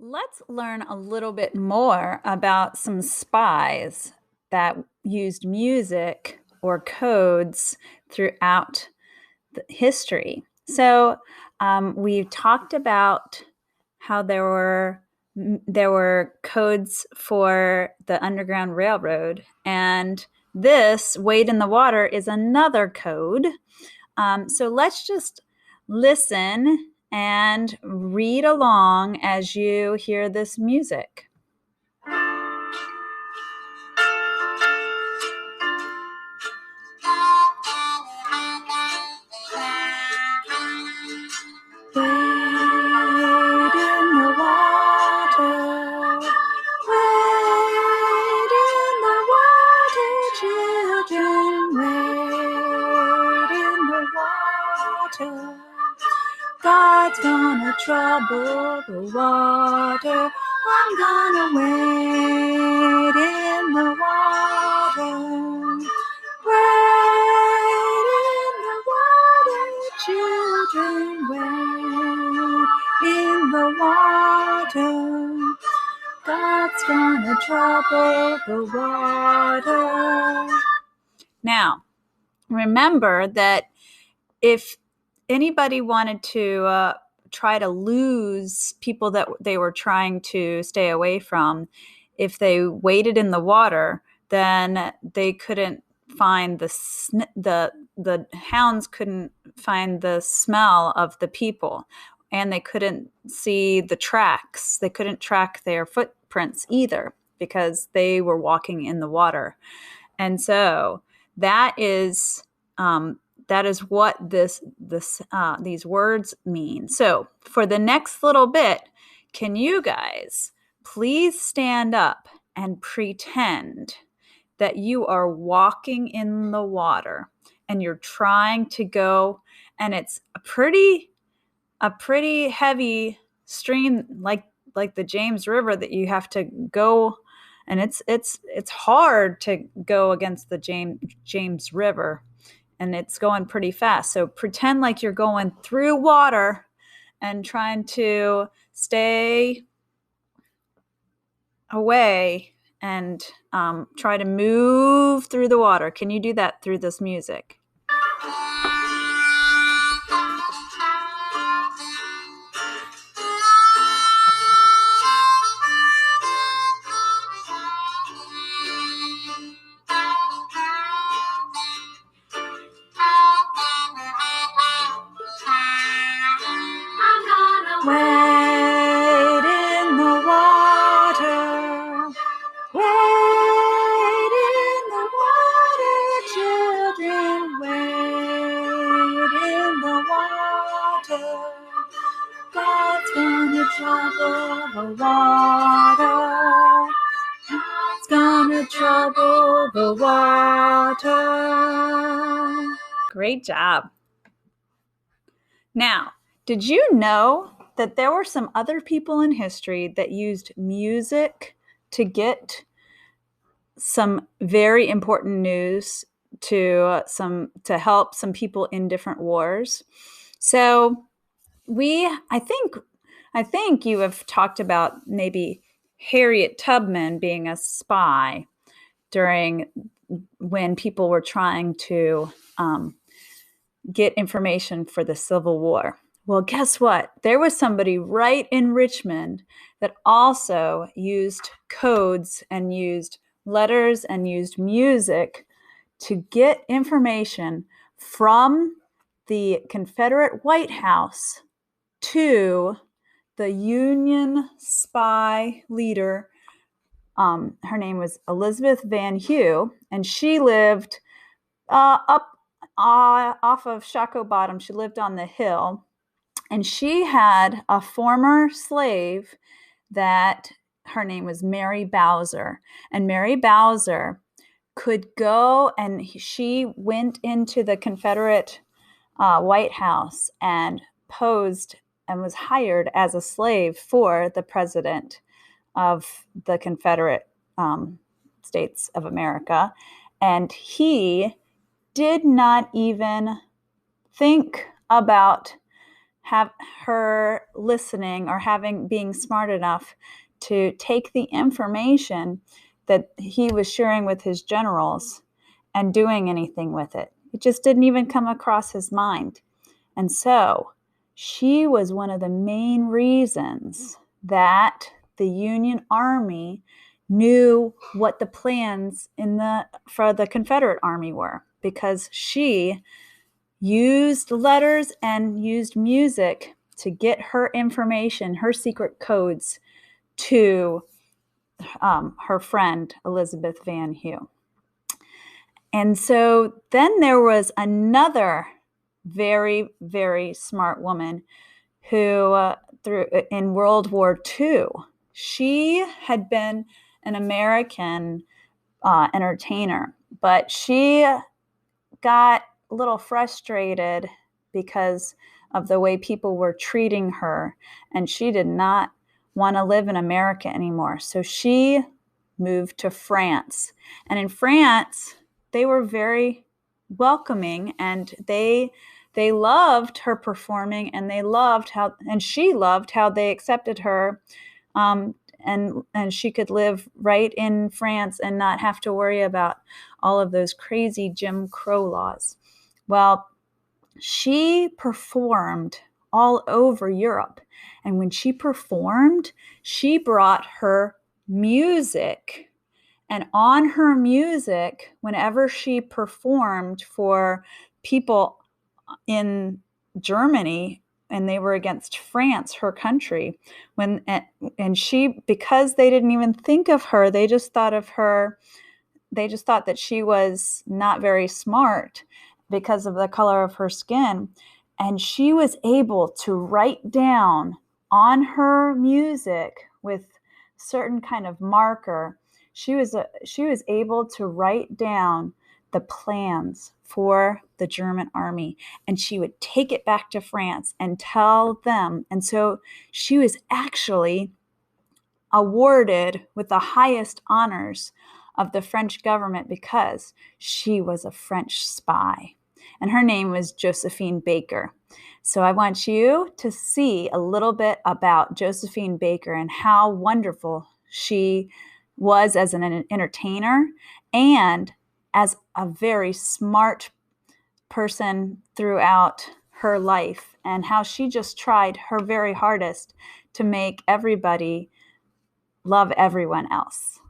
Let's learn a little bit more about some spies that used music or codes throughout history. We've talked about how there were codes for the Underground Railroad, and this Wade in the Water is another code. So let's just listen and read along as you hear this music. Wade in the water, wade in the water, children, wade in the water. God's gonna trouble the water. I'm gonna wade in the water. Wade in the water, children, wade in the water. God's gonna trouble the water. Now, remember that if anybody wanted to try to lose people that they were trying to stay away from, if they waded in the water, then they couldn't find the hounds couldn't find the smell of the people, and they couldn't see the tracks. They couldn't track their footprints either because they were walking in the water. And so that is what these words mean. So for the next little bit, can you guys please stand up and pretend that you are walking in the water and you're trying to go, and it's a pretty heavy stream, like the James River, that you have to go, and it's hard to go against the James River, and it's going pretty fast. So pretend like you're going through water and trying to stay away and try to move through the water. Can you do that through this music? Wade in the water, wade in the water, children, wade in the water. God's gonna trouble the water. God's gonna trouble the water. Great job. Now, did you know that there were some other people in history that used music to get some very important news to help some in different wars? So I think you have talked about maybe Harriet Tubman being a spy when people were trying to get information for the Civil War. Well, guess what? There was somebody right in Richmond that also used codes and used letters and used music to get information from the Confederate White House to the Union spy leader. Her name was Elizabeth Van Hue, and she lived up off of Shockoe Bottom. She lived on the hill, and she had a former slave that her name was Mary Bowser. And Mary Bowser could go, and she went into the Confederate White House and posed and was hired as a slave for the president of the Confederate States of America. And he did not even think about have her listening or being smart enough to take the information that he was sharing with his generals and doing anything with it. It just didn't even come across his mind. And so she was one of the main reasons that the Union Army knew what the plans for the Confederate Army were, because she used letters and used music to get her information, her secret codes, to her friend Elizabeth Van Hue. And so then there was another very, very smart woman who, in World War II, she had been an American entertainer, but she got a little frustrated because of the way people were treating her, and she did not want to live in America anymore. So she moved to France. And in France, they were very welcoming, and they loved her performing, and she loved how they accepted her, and she could live right in France and not have to worry about all of those crazy Jim Crow laws. Well, she performed all over Europe, and when she performed, she brought her music. And on her music, whenever she performed for people in Germany, and they were against France, her country, because they didn't even think of her, they just thought that she was not very smart because of the color of her skin. And she was able to write down on her music with certain kind of marker. She was able to write down the plans for the German army, and she would take it back to France and tell them. And so she was actually awarded with the highest honors of the French government because she was a French spy. And her name was Josephine Baker. So I want you to see a little bit about Josephine Baker and how wonderful she was as an entertainer and as a very smart person throughout her life, and how she just tried her very hardest to make everybody love everyone else.